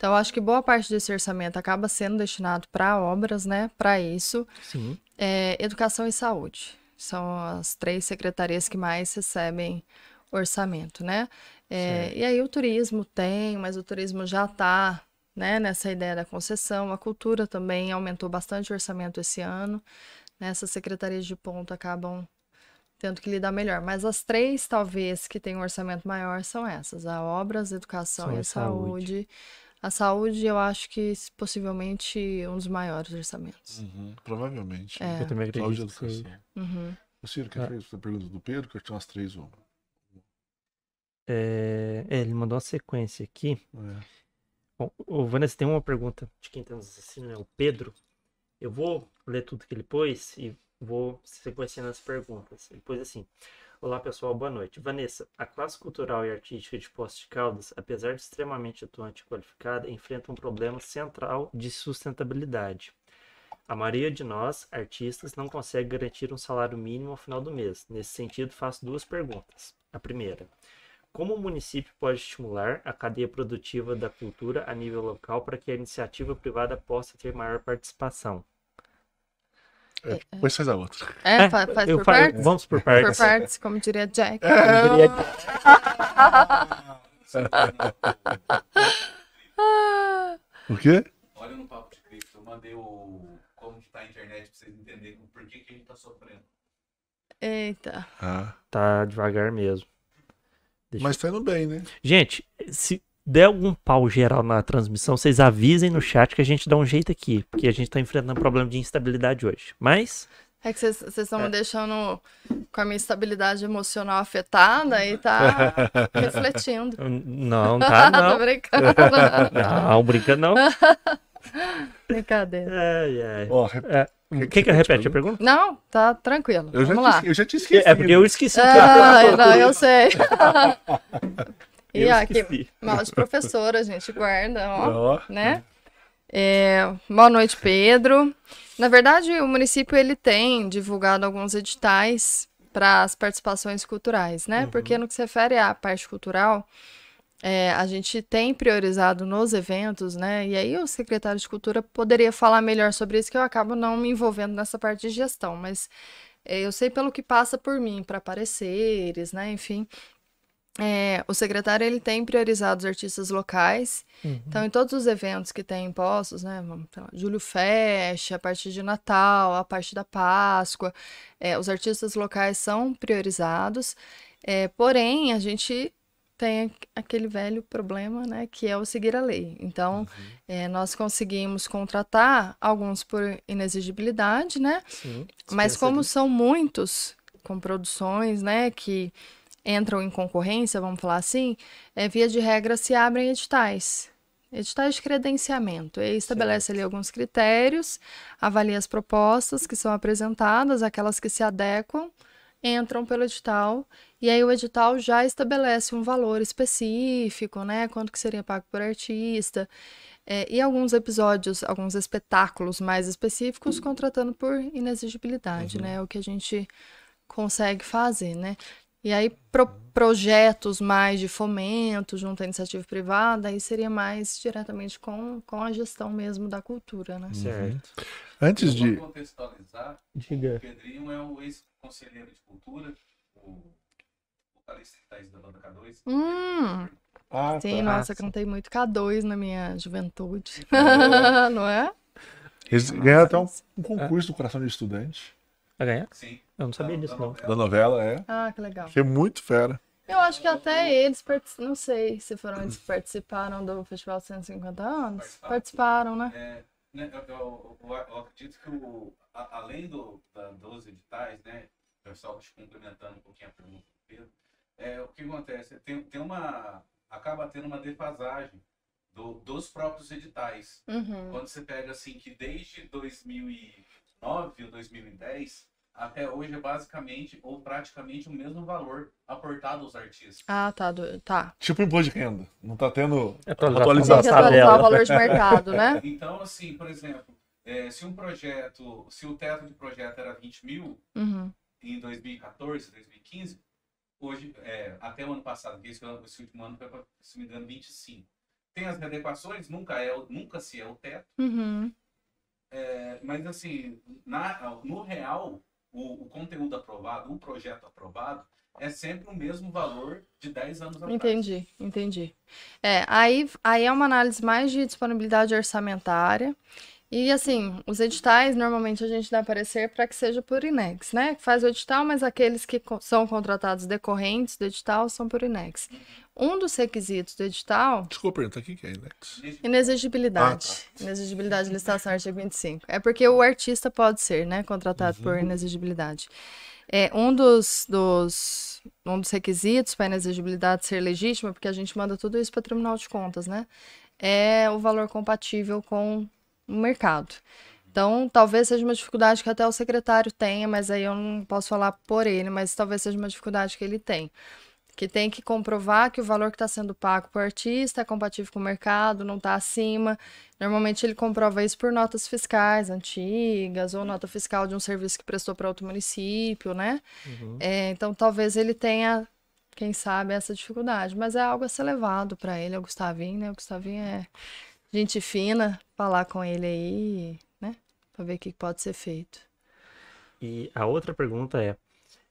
Então, eu acho que boa parte desse orçamento acaba sendo destinado para obras, né? Para isso. Sim. Educação e saúde. São as 3 secretarias que mais recebem orçamento, né? Certo. E aí o turismo tem, mas o turismo já está, né, nessa ideia da concessão. A cultura também aumentou bastante o orçamento esse ano. Né? Essas secretarias de ponta acabam tendo que lidar melhor. Mas as 3, talvez, que têm um orçamento maior são essas: a obras, a educação São e em a saúde. saúde. A saúde, eu acho que possivelmente um dos maiores orçamentos. Provavelmente, né? Eu também Saúde e acredito que seja. educação. Uhum. O Ciro, quer Ah, fez a pergunta do Pedro? Que tinha umas 3 ou... ele mandou uma sequência aqui. É. Bom, o Vanessa tem uma pergunta de quem está nos assistindo, é o Pedro. Eu vou ler tudo que ele pôs e vou sequenciando as perguntas. Ele pôs assim: Olá pessoal, boa noite. Vanessa, a classe cultural e artística de Poços de Caldas, apesar de extremamente atuante e qualificada, enfrenta um problema central de sustentabilidade. A maioria de nós, artistas, não consegue garantir um salário mínimo ao final do mês. Nesse sentido, faço 2 perguntas. A primeira: como o município pode estimular a cadeia produtiva da cultura a nível local para que a iniciativa privada possa ter maior participação? Depois faz a outra. Faz por partes? Vamos por Por partes. partes, como diria Jack. Como diria- O quê? Olha no Papo de Cripto, eu mandei como que tá a internet pra vocês entenderem por que a gente tá sofrendo. Eita. Tá devagar mesmo. Mas tá indo bem, né? Gente, se der algum pau geral na transmissão, vocês avisem no chat que a gente dá um jeito aqui, porque a gente tá enfrentando um problema de instabilidade hoje. Mas É que vocês estão me deixando com a minha estabilidade emocional afetada e tá refletindo. não, tá Tô não. brincando. Não, brinca não. Brincadeira. Ai, ai. Ó, Quem que repete a pergunta? Não, tá tranquilo. eu Vamos lá. já tinha esquecido. É porque eu esqueci o que eu ia falar. Não, eu sei. E Eu aqui, esqueci. mal de professora, a gente guarda, ó, Ó. né? Boa noite, Pedro. Na verdade, o município ele tem divulgado alguns editais para as participações culturais, né? Porque no que se refere à parte cultural, a gente tem priorizado nos eventos, né? E aí o secretário de Cultura poderia falar melhor sobre isso, que eu acabo não me envolvendo nessa parte de gestão, mas eu sei pelo que passa por mim, para pareceres, né? Enfim. O secretário ele tem priorizado os artistas locais. Então, em todos os eventos que tem em Poços, né? Vamos falar, Júlio Fecha, a parte de Natal, a parte da Páscoa, os artistas locais são priorizados. Porém, a gente tem aquele velho problema, né? Que é o seguir a lei. Então, nós conseguimos contratar alguns por inexigibilidade, né? Sim, Mas como dispensa são muitos com produções, né? Que entram em concorrência, vamos falar assim, via de regra se abrem editais. Editais de credenciamento. E estabelece ali alguns critérios, avalia as propostas que são apresentadas, aquelas que se adequam, entram pelo edital, e aí o edital já estabelece um valor específico, né? Quanto que seria pago por artista. E alguns episódios, alguns espetáculos mais específicos, contratando por inexigibilidade, né? O que a gente consegue fazer, né? E aí, projetos mais de fomento junto à iniciativa privada, aí seria mais diretamente com a gestão mesmo da cultura, né? certo. Antes Só de... contextualizar, Diga. o Pedrinho é o ex-conselheiro de cultura, o vocalista que tá aí da banda K2. Ah, Sim, tá. nossa, cantei muito K2 na minha juventude. Não é? Eles ganharam até um concurso do Coração de Estudante. Vai ganhar? Sim. Eu não sabia disso, não. Da novela, é. Ah, que legal. Achei muito fera. Eu acho que até eles, não sei se foram eles que participaram do Festival 150 anos. Participaram, né? Eu acredito que além dos editais, né, pessoal complementando um pouquinho a pergunta do Pedro, o que acontece? Acaba tendo uma defasagem dos próprios editais. Quando você pega assim que desde 2009 ou 2010 até hoje é basicamente ou praticamente o mesmo valor aportado aos artistas. Ah, tá. Tipo imposto de renda. Não tá tendo Tem que atualização. atualizar o valor de mercado, né? Então, assim, por exemplo, se o teto de projeto era 20 mil em 2014, 2015, hoje, até o ano passado, que esse último ano foi, se me engano, 25. tem as readequações, nunca se é o teto. Mas assim, no real, o conteúdo aprovado, o projeto aprovado, é sempre o mesmo valor de 10 anos atrás. Entendi. Aí é uma análise mais de disponibilidade orçamentária. E assim, os editais, normalmente a gente dá parecer para que seja por INEX, né? Faz o edital, mas aqueles que são contratados decorrentes do edital são por INEX. Um dos requisitos do edital... Desculpa perguntar, o que é INEX? Inexigibilidade. Tá. Inexigibilidade de licitação, artigo 25. É porque o artista pode ser, né, contratado por inexigibilidade. Um dos requisitos para a inexigibilidade ser legítima, porque a gente manda tudo isso para o Tribunal de Contas, né? É o valor compatível com o mercado. Então, talvez seja uma dificuldade que até o secretário tenha, mas aí eu não posso falar por ele, mas talvez seja uma dificuldade que ele tem. Que tem que comprovar que o valor que está sendo pago para o artista é compatível com o mercado, não está acima. Normalmente ele comprova isso por notas fiscais antigas ou nota fiscal de um serviço que prestou para outro município, né? Então talvez ele tenha, quem sabe, essa dificuldade. Mas é algo a ser levado para ele, é o Gustavinho, né? O Gustavinho é gente fina, falar com ele aí, né? Para ver o que pode ser feito. E a outra pergunta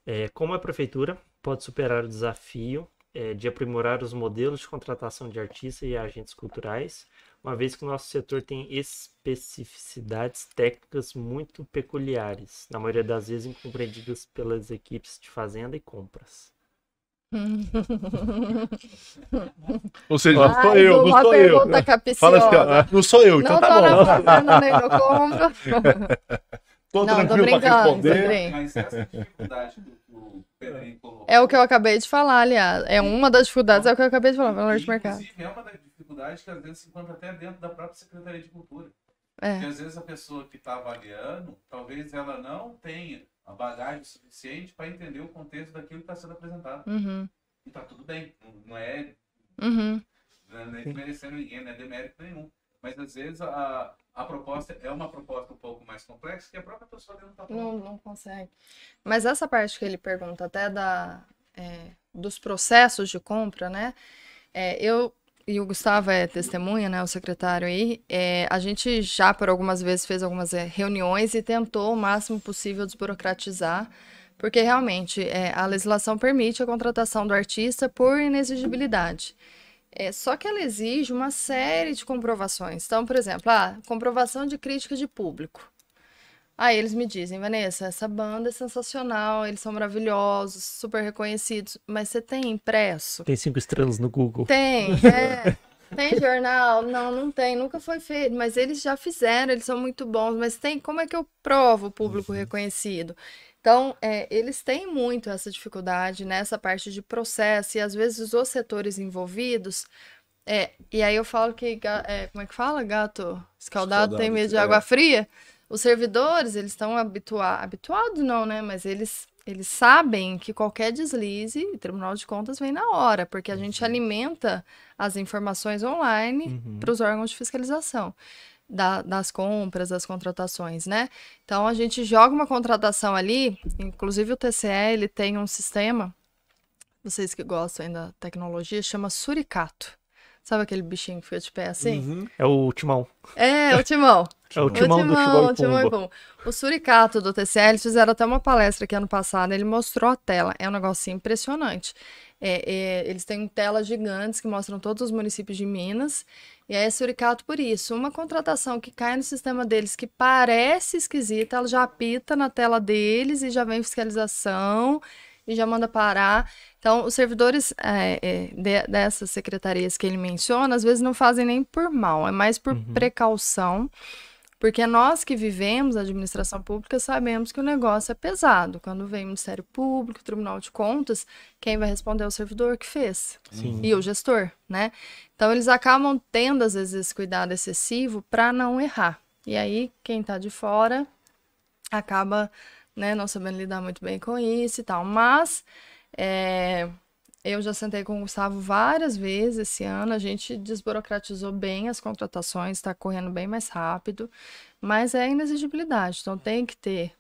é como a prefeitura pode superar o desafio de aprimorar os modelos de contratação de artistas e agentes culturais, uma vez que o nosso setor tem especificidades técnicas muito peculiares, na maioria das vezes incompreendidas pelas equipes de fazenda e compras. Ou seja, não sou eu, não sou eu. Fala assim, ó, não sou eu, então não tá tô bom. na fazenda nem no compra. Tô Não, tô tranquilo pra brincando, responder. Mas essa dificuldade que o Pedrinho colocou... É o que eu acabei de falar, aliás. É uma das dificuldades, é o que eu acabei de falar, valor de mercado. Inclusive, é uma das dificuldades que às vezes se encontra até dentro da própria Secretaria de Cultura. É. Porque às vezes a pessoa que está avaliando, talvez ela não tenha a bagagem suficiente para entender o contexto daquilo que está sendo apresentado. E tá tudo bem, não é desmerecendo ninguém, não é demérito nenhum. Mas às vezes a proposta é uma proposta um pouco mais complexa que a própria pessoa não está falando. Não consegue. Mas essa parte que ele pergunta até dos processos de compra, né? Eu e o Gustavo é testemunha, né? O secretário aí. A gente já por algumas vezes fez algumas reuniões e tentou o máximo possível desburocratizar, porque realmente a legislação permite a contratação do artista por inexigibilidade. Só que ela exige uma série de comprovações. Então, por exemplo, comprovação de crítica de público. Aí eles me dizem, Vanessa, essa banda é sensacional, eles são maravilhosos, super reconhecidos, mas você tem impresso? Tem 5 estrelas no Google. Tem, tem jornal? Não tem, nunca foi feito, mas eles já fizeram, eles são muito bons, mas como é que eu provo o público reconhecido? Então, eles têm muito essa dificuldade nessa parte de processo, e às vezes os setores envolvidos, e aí eu falo que, como é que fala? Gato escaldado tem medo de água fria. Os servidores, eles estão habituados não, né? Mas eles sabem que qualquer deslize, o Tribunal de Contas vem na hora, porque a gente alimenta as informações online para os órgãos de fiscalização. Das compras, das contratações, né? Então, a gente joga uma contratação ali, inclusive o TCE, ele tem um sistema, vocês que gostam ainda da tecnologia, chama Suricato. Sabe aquele bichinho que fica de pé assim? É o timão. O timão. É o timão do Timão e Pumba. O Suricato do TCE, eles fizeram até uma palestra aqui ano passado, ele mostrou a tela, é um negocinho impressionante. Eles têm telas gigantes que mostram todos os municípios de Minas, e é Suricato por isso. Uma contratação que cai no sistema deles que parece esquisita, ela já apita na tela deles e já vem fiscalização e já manda parar. Então, os servidores dessas secretarias que ele menciona, às vezes não fazem nem por mal, é mais por precaução, porque nós que vivemos a administração pública sabemos que o negócio é pesado. Quando vem o Ministério Público, o Tribunal de Contas, quem vai responder é o servidor que fez. Sim. E o gestor, né? Então, eles acabam tendo, às vezes, esse cuidado excessivo para não errar. E aí, quem está de fora acaba, né, não sabendo lidar muito bem com isso e tal. Mas eu já sentei com o Gustavo várias vezes esse ano, a gente desburocratizou bem as contratações, está correndo bem mais rápido, mas é inexigibilidade, então tem que ter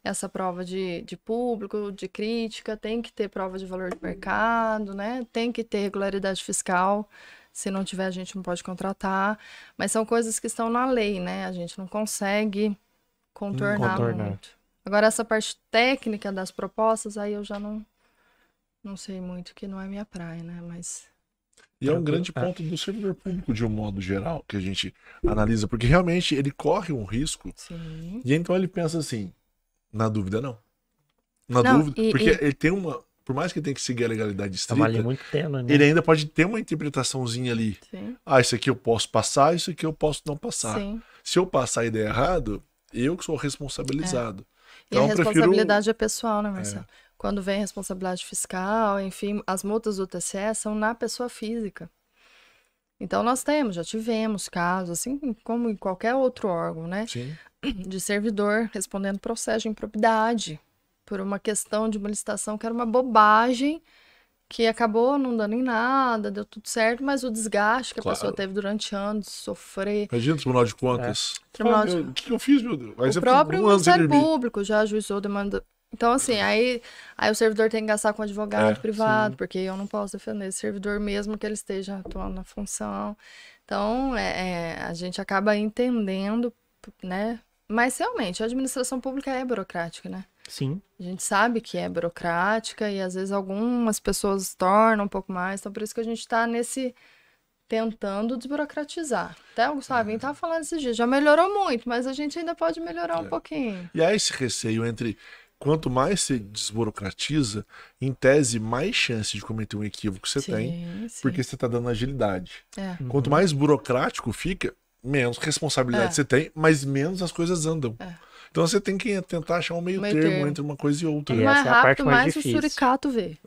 essa prova de público, de crítica, tem que ter prova de valor de mercado, né? Tem que ter regularidade fiscal, Se não tiver, a gente não pode contratar. Mas são coisas que estão na lei, né? A gente não consegue contornar muito. Agora, essa parte técnica das propostas, aí eu já não sei muito, que não é minha praia, né? Mas... E é um grande ponto do servidor público, de um modo geral, que a gente analisa, porque realmente ele corre um risco. Sim. E então ele pensa assim, na dúvida não. Na dúvida, porque ele tem uma... Por mais que ele tenha que seguir a legalidade estrita, muito tênue, né? ele ainda pode ter uma interpretaçãozinha ali. Sim. Ah, isso aqui eu posso passar, isso aqui eu posso não passar. Sim. Se eu passar e der errado, eu que sou responsabilizado. E a responsabilidade é pessoal, né, Marcelo? Quando vem responsabilidade fiscal, enfim, as multas do TCE são na pessoa física. Então nós já tivemos casos, assim como em qualquer outro órgão, né? Sim. De servidor respondendo processo de improbidade por uma questão de uma licitação que era uma bobagem, que acabou não dando em nada, deu tudo certo, mas o desgaste que a pessoa teve durante anos, sofrer... Imagina o Tribunal de Contas. O que eu fiz, meu Deus? O próprio Ministério Público já ajuizou demanda... Então, assim, aí o servidor tem que gastar com advogado privado, porque eu não posso defender esse servidor mesmo que ele esteja atuando na função. Então, a gente acaba entendendo, né? Mas, realmente, a administração pública é burocrática, né? Sim. A gente sabe que é burocrática e, às vezes, algumas pessoas tornam um pouco mais. Então, por isso que a gente está tentando desburocratizar. Até o Gustavinho estava falando esses dias. Já melhorou muito, mas a gente ainda pode melhorar um pouquinho. E há esse receio entre... Quanto mais se desburocratiza, em tese, mais chance de cometer um equívoco você tem, porque você está dando agilidade. Quanto mais burocrático fica, menos responsabilidade você tem, mas menos as coisas andam. Então você tem que tentar achar um meio termo entre uma coisa e outra. E mais rápido, mais o suricato vê.